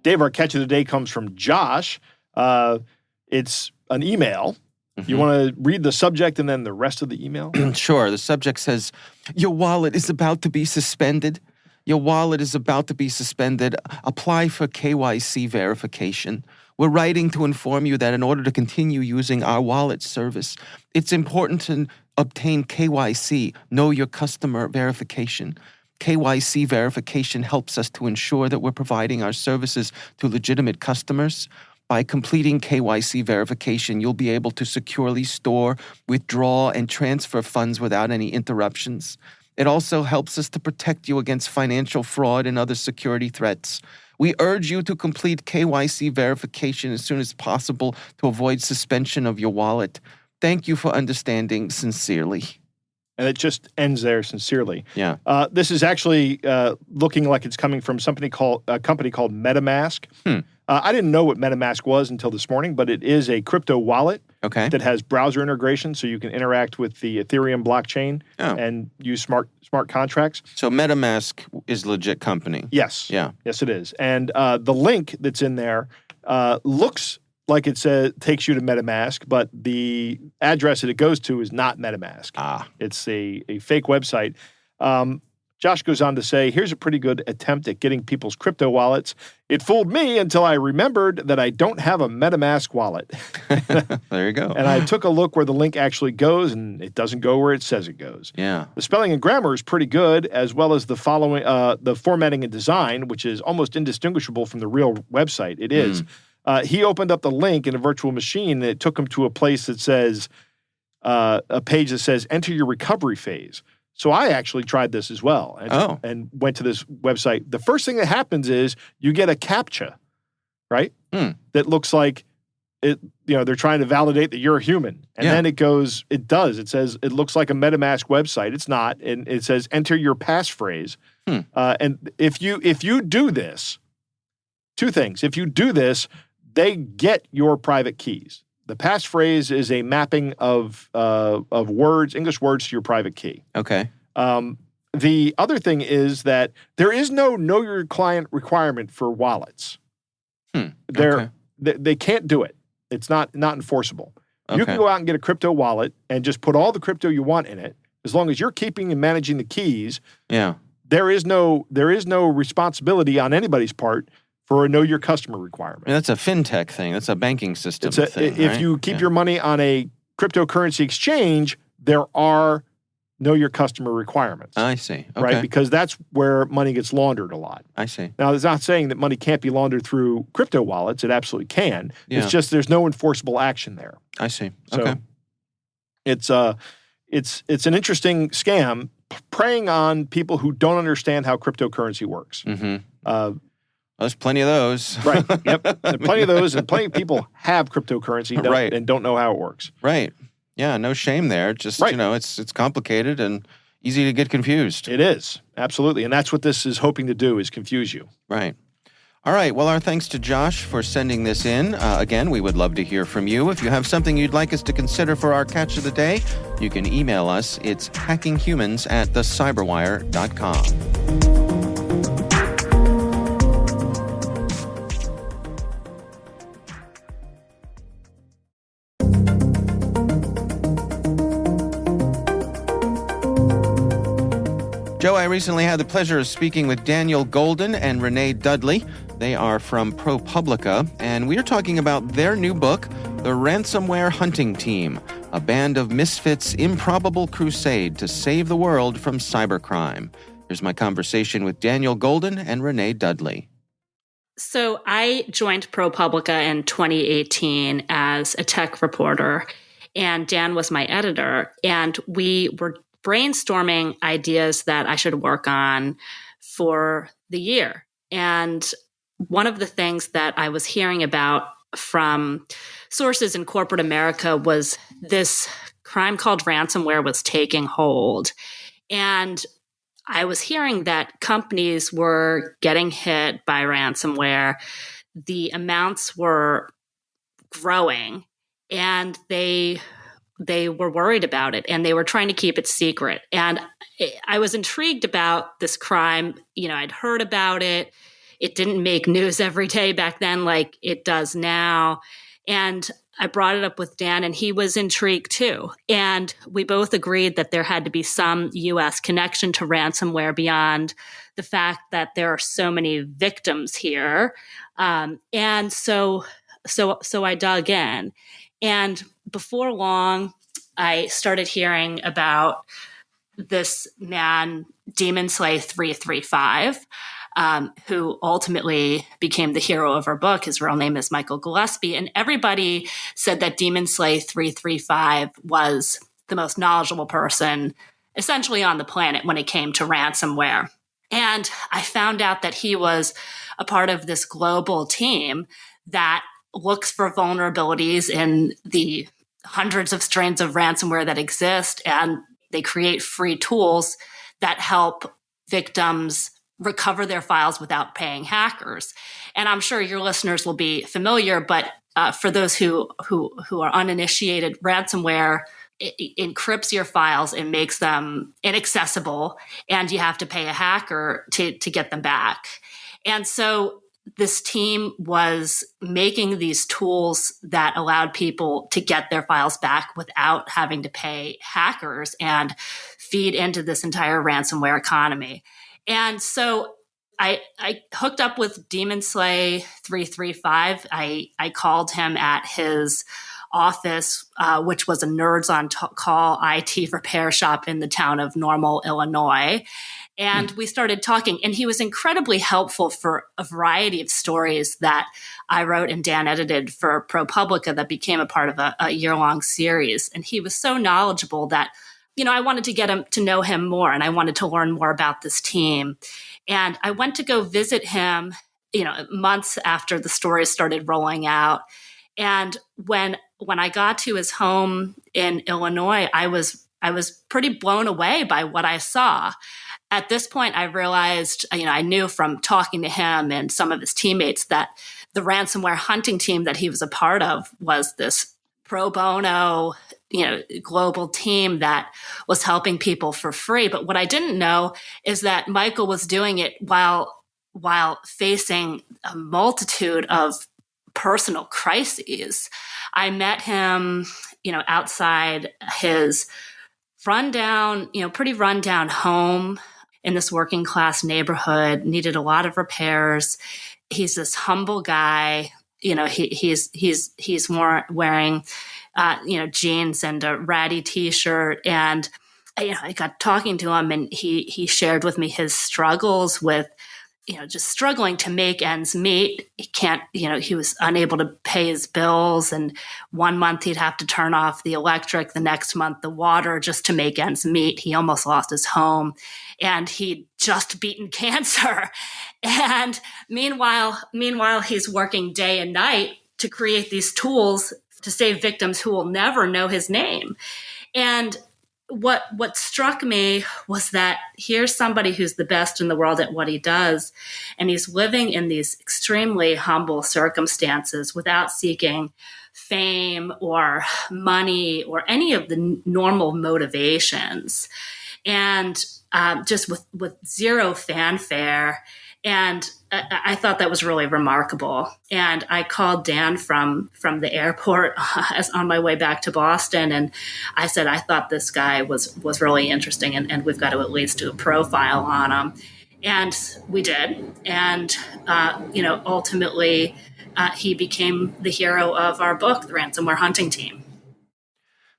Speaker 4: Dave, our catch of the day comes from Josh. It's an email. Mm-hmm. You want to read the subject and then the rest of the email?
Speaker 3: Sure. The subject says, "Your wallet is about to be suspended. Your wallet is about to be suspended. Apply for KYC verification. We're writing to inform you that in order to continue using our wallet service, it's important to obtain KYC, know your customer verification. KYC verification helps us to ensure that we're providing our services to legitimate customers. By completing KYC verification, you'll be able to securely store, withdraw, and transfer funds without any interruptions. It also helps us to protect you against financial fraud and other security threats. We urge you to complete KYC verification as soon as possible to avoid suspension of your wallet. Thank you for understanding. Sincerely."
Speaker 4: And it just ends there, sincerely.
Speaker 3: Yeah.
Speaker 4: This is actually looking like it's coming from a company called MetaMask. I didn't know what MetaMask was until this morning, but it is a crypto wallet that has browser integration, so you can interact with the Ethereum blockchain and use smart contracts.
Speaker 3: So MetaMask is a legit company.
Speaker 4: Yes.
Speaker 3: Yeah.
Speaker 4: Yes, it is. And the link that's in there looks like it says takes you to MetaMask, but the address that it goes to is not MetaMask. It's a fake website. Josh goes on to say, "Here's a pretty good attempt at getting people's crypto wallets. It fooled me until I remembered that I don't have a MetaMask wallet."
Speaker 3: There you go.
Speaker 4: And I took a look where the link actually goes, and it doesn't go where it says it goes.
Speaker 3: Yeah.
Speaker 4: The spelling and grammar is pretty good, as well as the formatting and design, which is almost indistinguishable from the real website. It is. He opened up the link in a virtual machine, and it took him to a place that says, a page that says, "Enter your recovery phase." So I actually tried this as well and went to this website. The first thing that happens is you get a CAPTCHA, right? That looks like it. They're trying to validate that you're a human, and then it says it looks like a MetaMask website. It's not, and it says enter your passphrase. And if you do this, two things. If you do this, they get your private keys. The passphrase is a mapping of words, English words, to your private key.
Speaker 3: Okay.
Speaker 4: The other thing is that there is no know your client requirement for wallets. They can't do it. It's not enforceable. Okay. You can go out and get a crypto wallet and just put all the crypto you want in it, as long as you're keeping and managing the keys.
Speaker 3: Yeah.
Speaker 4: There is no responsibility on anybody's part for a know your customer requirement.
Speaker 3: That's a fintech thing. That's a banking system thing.
Speaker 4: If you keep your money on a cryptocurrency exchange, there are know your customer requirements.
Speaker 3: I see. Okay.
Speaker 4: Right? Because that's where money gets laundered a lot.
Speaker 3: I see.
Speaker 4: Now, it's not saying that money can't be laundered through crypto wallets. It absolutely can. Yeah. It's just there's no enforceable action there.
Speaker 3: I see.
Speaker 4: So it's an interesting scam preying on people who don't understand how cryptocurrency works.
Speaker 3: Mm-hmm. There's plenty of those.
Speaker 4: Right. Yep. There's plenty of those, and plenty of people have cryptocurrency and don't know how it works.
Speaker 3: Right. Yeah, no shame there. Just, it's complicated and easy to get confused.
Speaker 4: It is. Absolutely. And that's what this is hoping to do, is confuse you.
Speaker 3: Right. All right. Well, our thanks to Josh for sending this in. Again, we would love to hear from you. If you have something you'd like us to consider for our catch of the day, you can email us. It's hackinghumans@thecyberwire.com. Joe, I recently had the pleasure of speaking with Daniel Golden and Renee Dudley. They are from ProPublica, and we are talking about their new book, The Ransomware Hunting Team, a band of misfits' improbable crusade to save the world from cybercrime. Here's my conversation with Daniel Golden and Renee Dudley.
Speaker 2: So I joined ProPublica in 2018 as a tech reporter, and Dan was my editor, and we were brainstorming ideas that I should work on for the year. And one of the things that I was hearing about from sources in corporate America was this crime called ransomware was taking hold. And I was hearing that companies were getting hit by ransomware. The amounts were growing, and they were worried about it, and they were trying to keep it secret. And I was intrigued about this crime. I'd heard about it. It didn't make news every day back then like it does now. And I brought it up with Dan, and he was intrigued too. And we both agreed that there had to be some U.S. connection to ransomware beyond the fact that there are so many victims here. And so I dug in. And before long, I started hearing about this man, Demon Slay 335, who ultimately became the hero of our book. His real name is Michael Gillespie. And everybody said that Demon Slay 335 was the most knowledgeable person essentially on the planet when it came to ransomware. And I found out that he was a part of this global team that looks for vulnerabilities in the hundreds of strains of ransomware that exist, and they create free tools that help victims recover their files without paying hackers. And I'm sure your listeners will be familiar, but for those who are uninitiated, ransomware encrypts your files and makes them inaccessible, and you have to pay a hacker to get them back. And so this team was making these tools that allowed people to get their files back without having to pay hackers and feed into this entire ransomware economy. And so I hooked up with Demon Slay 335. I called him at his office, which was a Nerds on Call IT repair shop in the town of Normal, Illinois. And we started talking, and he was incredibly helpful for a variety of stories that I wrote and Dan edited for ProPublica that became a part of a year-long series. And he was so knowledgeable that, I wanted to get him to know him more, and I wanted to learn more about this team. And I went to go visit him, months after the stories started rolling out. And when I got to his home in Illinois, I was pretty blown away by what I saw. At this point, I realized, I knew from talking to him and some of his teammates that the ransomware hunting team that he was a part of was this pro bono, global team that was helping people for free. But what I didn't know is that Michael was doing it while facing a multitude of personal crises. I met him, outside his pretty rundown home in this working class neighborhood, needed a lot of repairs. He's this humble guy. He's more wearing, jeans and a ratty t-shirt. And, I got talking to him, and he shared with me his struggles with, just struggling to make ends meet. He was unable to pay his bills. And one month he'd have to turn off the electric, the next month the water, just to make ends meet. He almost lost his home, and he'd just beaten cancer. And meanwhile, he's working day and night to create these tools to save victims who will never know his name. And what struck me was that here's somebody who's the best in the world at what he does, and he's living in these extremely humble circumstances without seeking fame or money or any of the normal motivations, and just with zero fanfare. And I thought that was really remarkable. And I called Dan from the airport as on my way back to Boston, and I said I thought this guy was really interesting, and we've got to at least do a profile on him. And we did. And ultimately, he became the hero of our book, The Ransomware Hunting Team.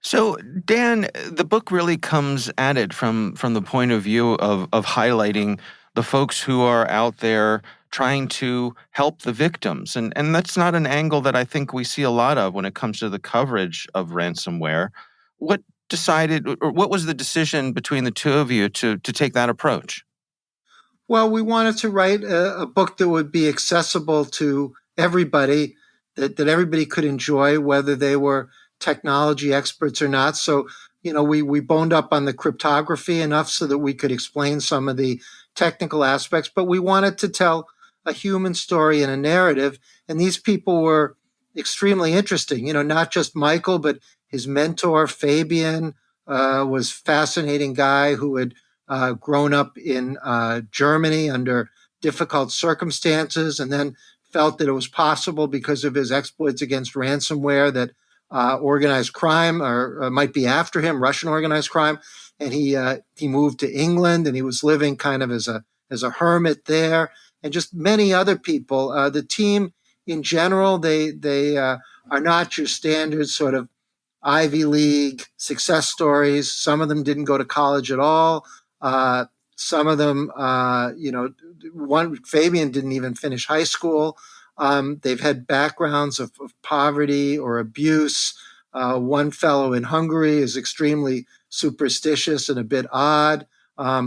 Speaker 3: So, Dan, the book really comes at it from the point of view of highlighting the folks who are out there trying to help the victims. And that's not an angle that I think we see a lot of when it comes to the coverage of ransomware. What was the decision between the two of you to take that approach?
Speaker 6: Well, we wanted to write a book that would be accessible to everybody, that everybody could enjoy, whether they were technology experts or not. So, we boned up on the cryptography enough so that we could explain some of the technical aspects, but we wanted to tell a human story and a narrative. And these people were extremely interesting, not just Michael, but his mentor, Fabian, was a fascinating guy who had grown up in Germany under difficult circumstances, and then felt that it was possible because of his exploits against ransomware that organized crime or might be after him, Russian organized crime. And he moved to England, and he was living kind of as a hermit there, and just many other people. The team in general, they are not your standard sort of Ivy League success stories. Some of them didn't go to college at all. Some of them, Fabian didn't even finish high school. They've had backgrounds of poverty or abuse. One fellow in Hungary is extremely superstitious and a bit odd.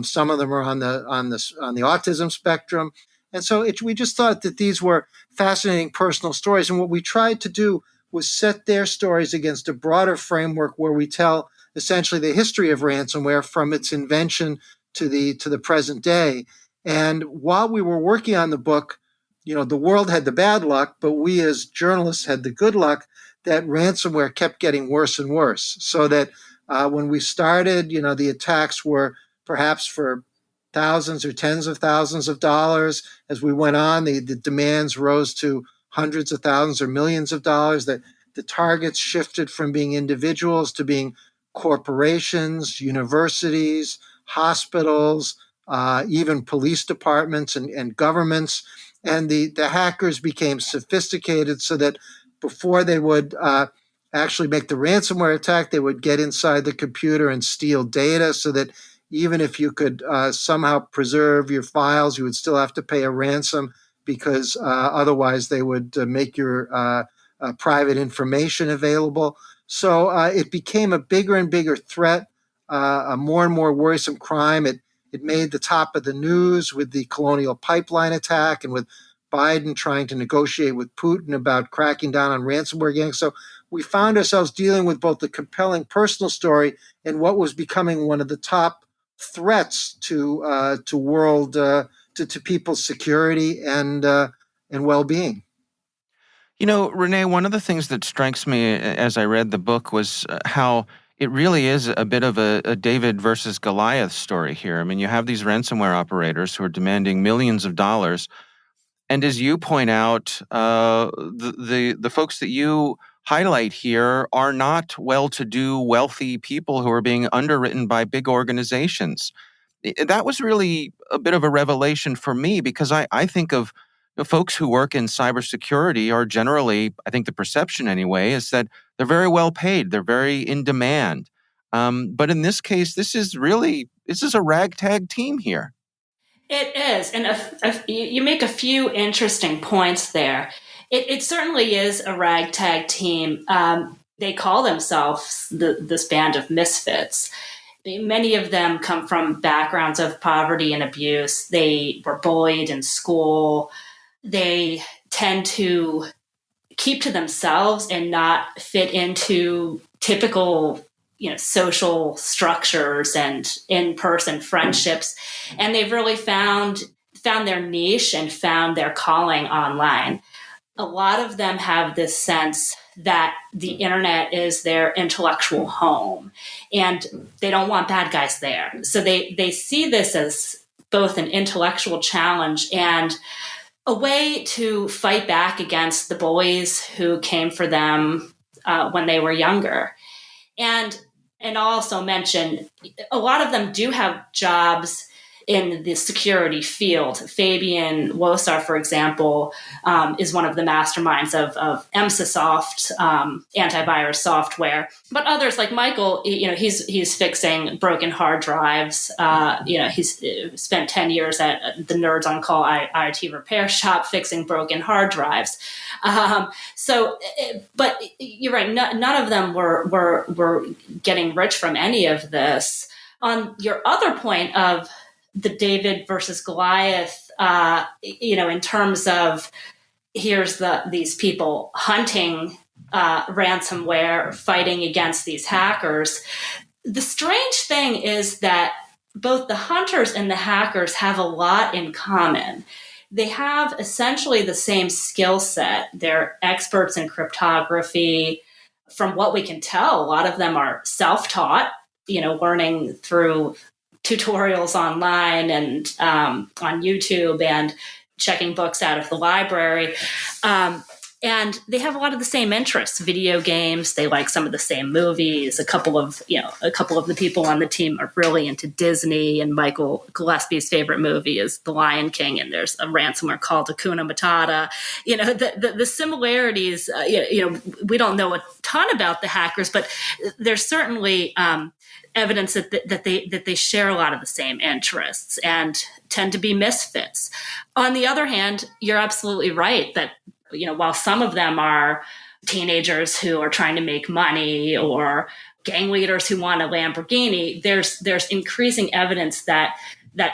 Speaker 6: Some of them are on the autism spectrum, and so we just thought that these were fascinating personal stories. And what we tried to do was set their stories against a broader framework where we tell essentially the history of ransomware from its invention to the present day. And while we were working on the book, the world had the bad luck, but we as journalists had the good luck that ransomware kept getting worse and worse. So that when we started, the attacks were perhaps for thousands or tens of thousands of dollars. As we went on, the demands rose to hundreds of thousands or millions of dollars. That the targets shifted from being individuals to being corporations, universities, hospitals, even police departments and governments. And the hackers became sophisticated so that before they would actually make the ransomware attack, they would get inside the computer and steal data, so that even if you could somehow preserve your files, you would still have to pay a ransom, because otherwise they would make your private information available. So it became a bigger and bigger threat, a more and more worrisome crime. It made the top of the news with the Colonial Pipeline attack and with Biden trying to negotiate with Putin about cracking down on ransomware gangs. So we found ourselves dealing with both the compelling personal story and what was becoming one of the top threats to people's security and well-being.
Speaker 3: Renee, one of the things that strikes me as I read the book was how it really is a bit of a David versus Goliath story here. I mean, you have these ransomware operators who are demanding millions of dollars. And as you point out, the folks that you highlight here are not well-to-do, wealthy people who are being underwritten by big organizations. That was really a bit of a revelation for me, because I think of the folks who work in cybersecurity are generally, I think the perception anyway, is that they're very well paid. They're very in demand. But in this case, this is a ragtag team here.
Speaker 2: It is. And you make a few interesting points there. It certainly is a ragtag team. They call themselves this band of misfits. Many of them come from backgrounds of poverty and abuse. They were bullied in school. They tend to keep to themselves and not fit into typical social structures and in-person friendships, and they've really found their niche and found their calling online. A lot of them have this sense that the internet is their intellectual home, and they don't want bad guys there. So they see this as both an intellectual challenge and a way to fight back against the bullies who came for them when they were younger. And I'll also mention, a lot of them do have jobs in the security field. Fabian Wosar, for example, is one of the masterminds of EMSAsoft antivirus software. But others like Michael, he's fixing broken hard drives. He's spent 10 years at the Nerds on Call IT repair shop fixing broken hard drives. But you're right. None of them were getting rich from any of this. On your other point of the David versus Goliath, in terms of here's these people hunting ransomware, fighting against these hackers. The strange thing is that both the hunters and the hackers have a lot in common. They have essentially the same skill set. They're experts in cryptography. From what we can tell, a lot of them are self-taught, learning through tutorials online and on YouTube and checking books out of the library. And they have a lot of the same interests, video games. They like some of the same movies. A couple of the people on the team are really into Disney, and Michael Gillespie's favorite movie is The Lion King, and there's a ransomware called Hakuna Matata. The similarities, we don't know a ton about the hackers, but there's certainly evidence that they share a lot of the same interests and tend to be misfits. On the other hand, you're absolutely right that while some of them are teenagers who are trying to make money or gang leaders who want a Lamborghini, there's increasing evidence that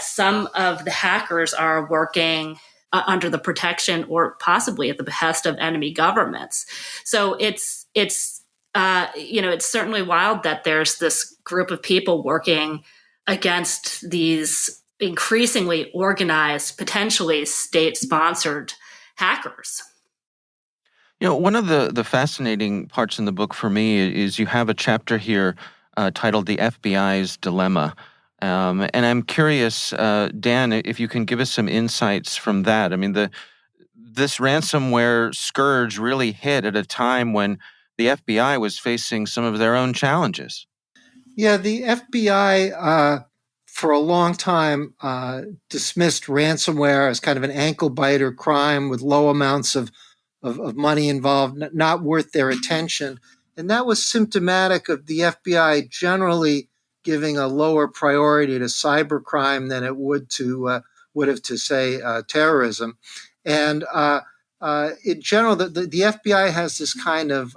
Speaker 2: some of the hackers are working under the protection or possibly at the behest of enemy governments. So it's certainly wild that there's this group of people working against these increasingly organized, potentially state-sponsored hackers.
Speaker 3: One of the fascinating parts in the book for me is you have a chapter here titled The FBI's Dilemma. And I'm curious, Dan, if you can give us some insights from that. I mean, this ransomware scourge really hit at a time when the FBI was facing some of their own challenges.
Speaker 6: Yeah, the FBI for a long time dismissed ransomware as kind of an ankle-biter crime with low amounts of money involved, not worth their attention. And that was symptomatic of the FBI generally giving a lower priority to cybercrime than it would have to say terrorism. And in general, the FBI has this kind of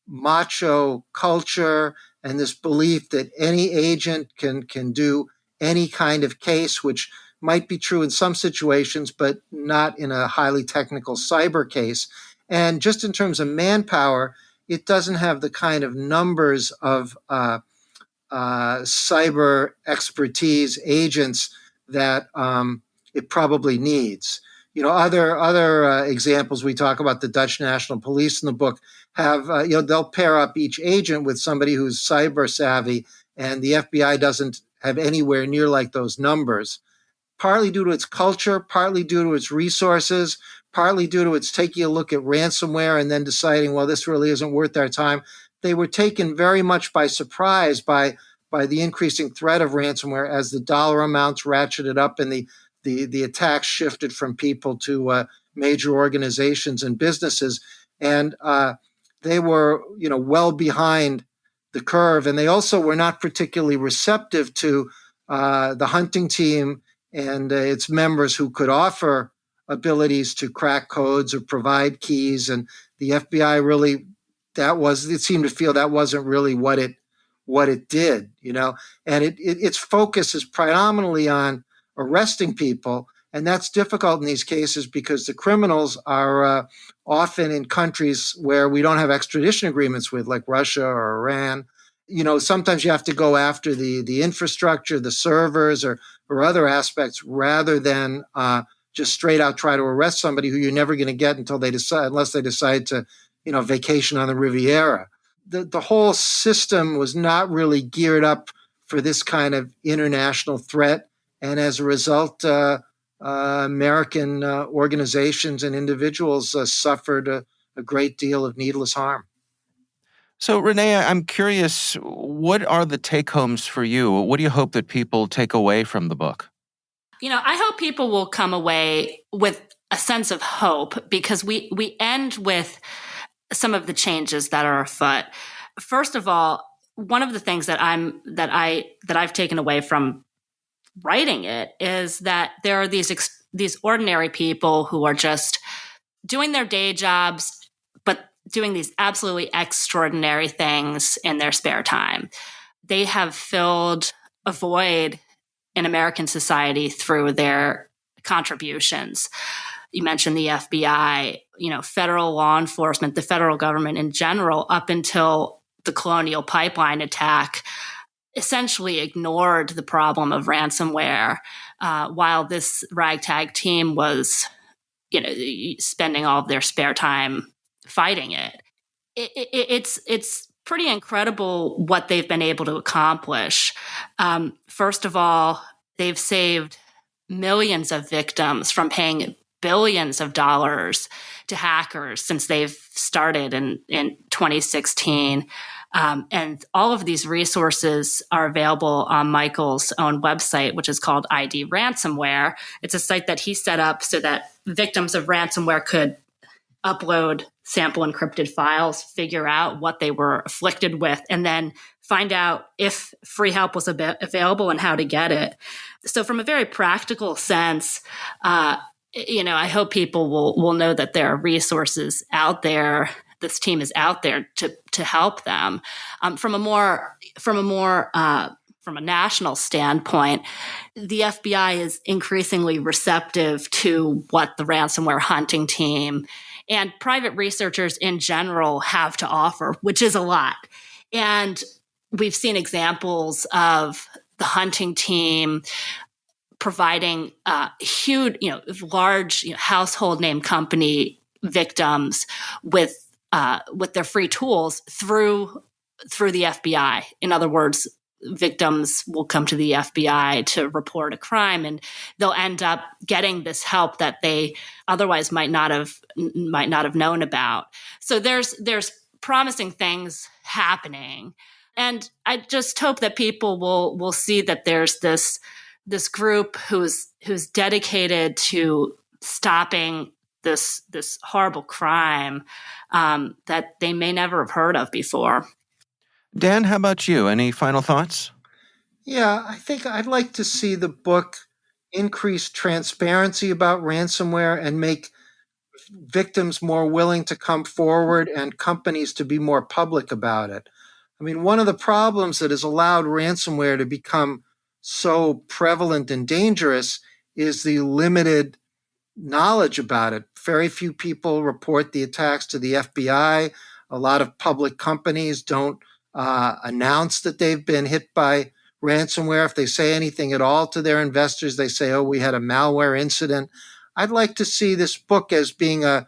Speaker 6: macho culture and this belief that any agent can do any kind of case, which might be true in some situations, but not in a highly technical cyber case. And just in terms of manpower, it doesn't have the kind of numbers of cyber expertise agents that it probably needs. Other examples we talk about, the Dutch National Police in the book have, they'll pair up each agent with somebody who's cyber savvy, and the FBI doesn't have anywhere near like those numbers. Partly due to its culture, partly due to its resources, partly due to its taking a look at ransomware and then deciding, well, this really isn't worth our time. They were taken very much by surprise by the increasing threat of ransomware as the dollar amounts ratcheted up and the attacks shifted from people to major organizations and businesses. And they were, well behind the curve. And they also were not particularly receptive to the hunting team and its members who could offer abilities to crack codes or provide keys. And the FBI really, it seemed to feel that wasn't really what it did, and its focus is predominantly on arresting people. And that's difficult in these cases because the criminals are often in countries where we don't have extradition agreements with, like Russia or Iran. sometimes you have to go after the infrastructure, the servers, or other aspects rather than just straight out try to arrest somebody who you're never going to get unless they decide to, vacation on the Riviera. The whole system was not really geared up for this kind of international threat, and as a result, American organizations and individuals suffered a great deal of needless harm.
Speaker 3: So, Renee, I'm curious, what are the take-homes for you? What do you hope that people take away from the book?
Speaker 2: I hope people will come away with a sense of hope, because we end with some of the changes that are afoot. First of all, one of the things that I've taken away from writing it is that there are these ordinary people who are just doing their day jobs, but doing these absolutely extraordinary things in their spare time. They have filled a void in American society through their contributions. You mentioned the FBI, federal law enforcement, the federal government in general, up until the Colonial Pipeline attack, essentially ignored the problem of ransomware, while this ragtag team was, spending all of their spare time fighting it. It's pretty incredible what they've been able to accomplish. First of all, they've saved millions of victims from paying billions of dollars to hackers since they've started in 2016. And all of these resources are available on Michael's own website, which is called ID Ransomware. It's a site that he set up so that victims of ransomware could upload sample encrypted files, figure out what they were afflicted with, and then find out if free help was available and how to get it. So from a very practical sense, I hope people will know that there are resources out there. This team is out there to help them. From a national standpoint, the FBI is increasingly receptive to what the ransomware hunting team and private researchers in general have to offer, which is a lot. And we've seen examples of the hunting team providing huge, large household name company victims with their free tools through the FBI. In other words, victims will come to the FBI to report a crime, and they'll end up getting this help that they otherwise might not have known about. So there's promising things happening, and I just hope that people will see that there's this group who's dedicated to stopping this horrible crime that they may never have heard of before.
Speaker 3: Dan, how about you? Any final thoughts?
Speaker 6: Yeah, I think I'd like to see the book increase transparency about ransomware and make victims more willing to come forward and companies to be more public about it. I mean, one of the problems that has allowed ransomware to become so prevalent and dangerous is the limited knowledge about it. Very few people report the attacks to the FBI. A lot of public companies don't announce that they've been hit by ransomware. If they say anything at all to their investors, they say, "Oh, we had a malware incident." I'd like to see this book as being a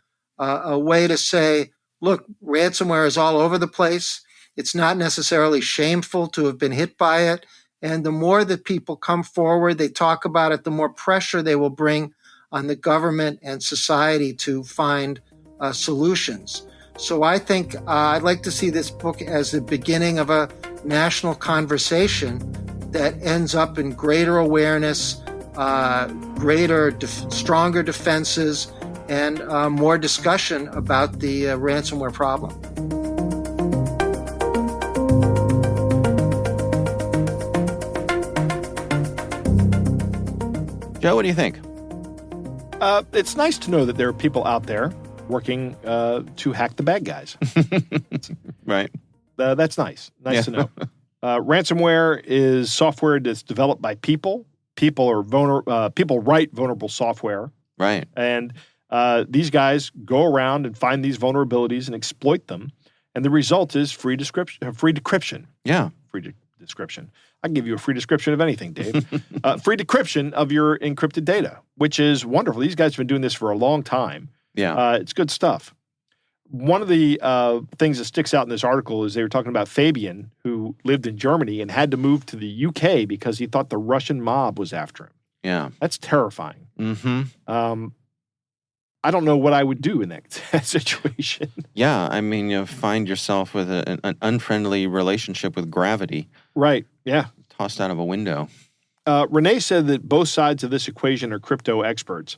Speaker 6: way to say, look, ransomware is all over the place. It's not necessarily shameful to have been hit by it. And the more that people come forward, they talk about it, the more pressure they will bring on the government and society to find solutions. So I think I'd like to see this book as the beginning of a national conversation that ends up in greater awareness, stronger defenses, and more discussion about the ransomware problem.
Speaker 3: Joe, what do you think?
Speaker 4: It's nice to know that there are people out there working to hack the bad guys.
Speaker 3: Right.
Speaker 4: That's nice. Nice to know. Ransomware is software that's developed by people. People write vulnerable software.
Speaker 3: Right.
Speaker 4: And these guys go around and find these vulnerabilities and exploit them. And the result is free decryption.
Speaker 3: Yeah.
Speaker 4: Description. I can give you a free description of anything, Dave. Free decryption of your encrypted data, which is wonderful. These guys have been doing this for a long time.
Speaker 3: Yeah.
Speaker 4: It's good stuff. One of the things that sticks out in this article is they were talking about Fabian, who lived in Germany and had to move to the UK because he thought the Russian mob was after him.
Speaker 3: Yeah.
Speaker 4: That's terrifying.
Speaker 3: Mm-hmm.
Speaker 4: I don't know what I would do in that situation.
Speaker 3: Yeah, I mean, you find yourself with an unfriendly relationship with gravity.
Speaker 4: Right, yeah.
Speaker 3: Tossed out of a window.
Speaker 4: Renee said that both sides of this equation are crypto experts.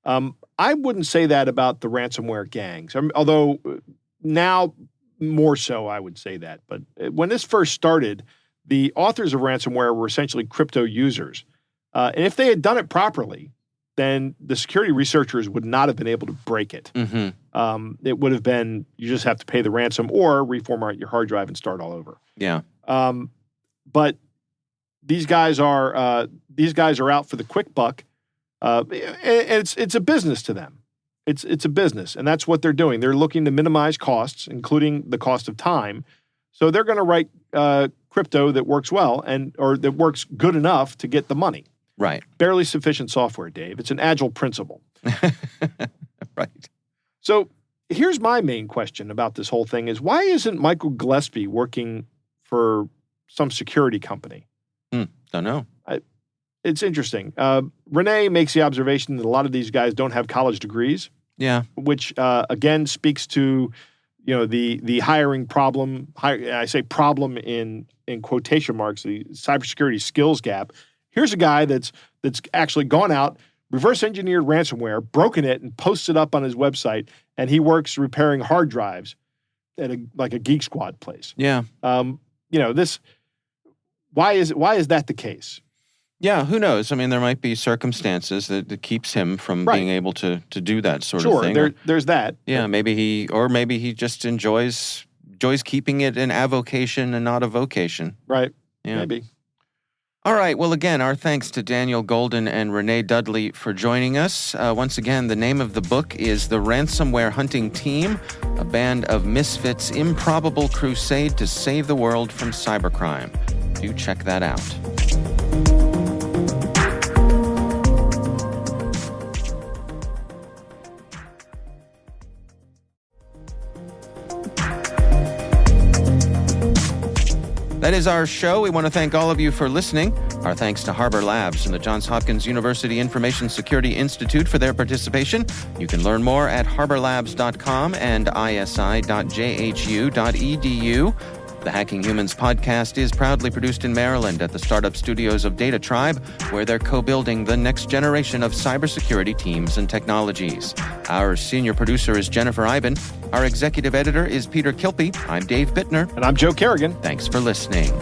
Speaker 4: I wouldn't say that about the ransomware gangs, although now more so I would say that. But when this first started, the authors of ransomware were essentially crypto users. And if they had done it properly, then the security researchers would not have been able to break it.
Speaker 3: Mm-hmm.
Speaker 4: It would have been, you just have to pay the ransom or reformat your hard drive and start all over.
Speaker 3: Yeah.
Speaker 4: But these guys are out for the quick buck. It's a business to them. It's a business, and that's what they're doing. They're looking to minimize costs, including the cost of time. So they're going to write crypto that works well or that works good enough to get the money.
Speaker 3: Right.
Speaker 4: Barely sufficient software, Dave. It's an agile principle.
Speaker 3: Right.
Speaker 4: So here's my main question about this whole thing is why isn't Michael Gillespie working for some security company?
Speaker 3: Don't know.
Speaker 4: It's interesting. Renee makes the observation that a lot of these guys don't have college degrees.
Speaker 3: Yeah.
Speaker 4: Which, again, speaks to, the hiring problem. I say problem in quotation marks, the cybersecurity skills gap. Here's a guy that's actually gone out, reverse engineered ransomware, broken it, and posted up on his website, and he works repairing hard drives at a Geek Squad place.
Speaker 3: Yeah.
Speaker 4: This. Why is that the case?
Speaker 3: Yeah, who knows? I mean, there might be circumstances that keeps him from being able to do that sort of thing.
Speaker 4: Sure, there's that.
Speaker 3: Yeah, maybe he just enjoys keeping it an avocation and not a vocation.
Speaker 4: Right.
Speaker 3: Yeah.
Speaker 4: Maybe.
Speaker 3: All right. Well, again, our thanks to Daniel Golden and Renee Dudley for joining us. Once again, the name of the book is The Ransomware Hunting Team, a band of misfits' improbable crusade to save the world from cybercrime. Do check that out. That is our show. We want to thank all of you for listening. Our thanks to Harbor Labs and the Johns Hopkins University Information Security Institute for their participation. You can learn more at harborlabs.com and isi.jhu.edu. The Hacking Humans podcast is proudly produced in Maryland at the startup studios of Data Tribe, where they're co-building the next generation of cybersecurity teams and technologies. Our senior producer is Jennifer Iben. Our executive editor is Peter Kilpie. I'm Dave Bittner.
Speaker 4: And I'm Joe Kerrigan.
Speaker 3: Thanks for listening.